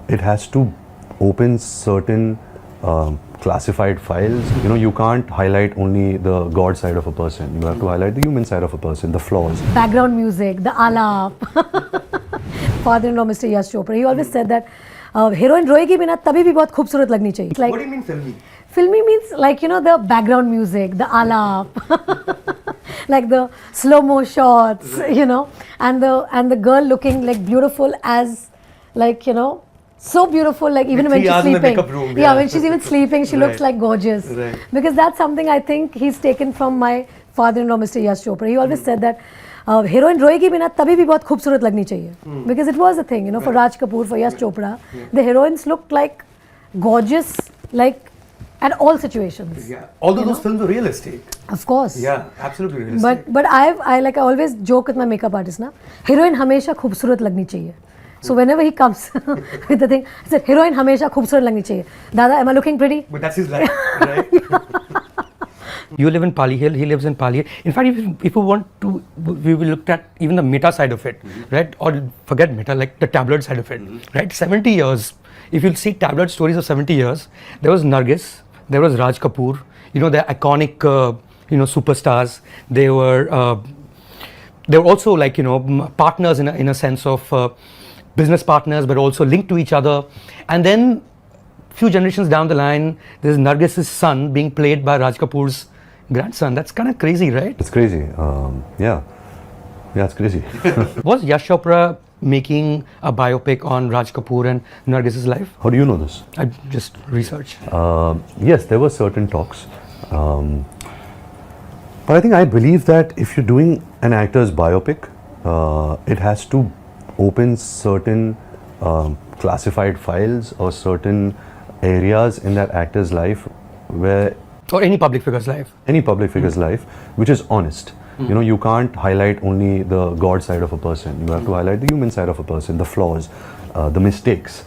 it has to open certain classified files. You know, you can't highlight only the God side of a person. You have to highlight the human side of a person, the flaws. Background music, the alap. Father-in-law, Mr. Yash Chopra, he always said that heroine रोएगी भी ना तभी भी बहुत खूबसूरत लगनी चाहिए. Like, what do you mean filmy? Filmy means like, you know, the background music, the alap, like the slow-mo shots, you know, and the girl looking like beautiful as, like, you know, so beautiful, like even when she's sleeping. Yeah, when she's even sleeping, she looks like gorgeous. Right. Because that's something I think he's taken from my father-in-law, Mr. Yash Chopra. He always said that heroine रोएगी भी ना तभी भी बहुत खूबसूरत लगनी चाहिए. Because it was a thing, you know, for Raj Kapoor, for Yash Chopra, the heroines looked like gorgeous, like at all situations. Yeah, although those films were realistic. Of course. Yeah, absolutely realistic. But I always joke with my makeup artist ना, heroine हमेशा खूबसूरत लगनी चाहिए. So whenever he comes with the thing, I said, heroine हमेशा खूबसूरत लगनी चाहिए. Dada, am I looking pretty? But that's his life, right? You live in Pali Hill, he lives in Pali Hill. In fact, if you want to, we will look at even the meta side of it, right? Or forget meta, like the tabloid side of it, right? 70 years, if you'll see tabloid stories of 70 years, there was Nargis, there was Raj Kapoor, you know, the iconic, you know, superstars. They were also like, you know, partners in a sense of business partners, but also linked to each other. And then few generations down the line, there's Nargis's son being played by Raj Kapoor's grandson. That's kind of crazy, right? It's crazy. Yeah, it's crazy. Was Yash Chopra making a biopic on Raj Kapoor and Nargis's life? How do you know this? I just researched. Yes, there were certain talks. But I think I believe that if you're doing an actor's biopic, it has to open certain classified files or certain areas in that actor's life where Or any public figure's life. any public figure's life which is honest. You know, you can't highlight only the God side of a person. You have to highlight the human side of a person, the flaws, the mistakes.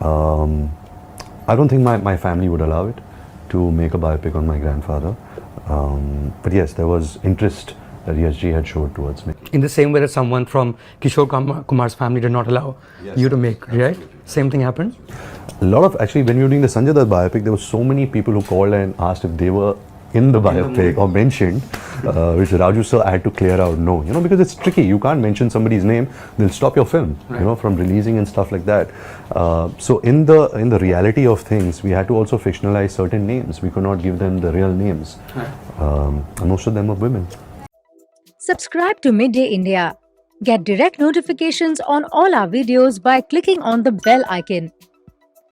I don't think my family would allow it to make a biopic on my grandfather. But yes, there was interest that ESG had showed towards me. In the same way that someone from Kishore Kumar's family did not allow you to make, right? Same thing happened? A lot of, actually, when we were doing the Sanjay Dutt biopic, there were so many people who called and asked if they were in the biopic or mentioned, which Raju sir had to clear out no, you know, because it's tricky. You can't mention somebody's name; they'll stop your film, you know, from releasing and stuff like that. So in the reality of things, we had to also fictionalize certain names. We could not give them the real names, and most of them were women. Subscribe to Midday India. Get direct notifications on all our videos by clicking on the bell icon.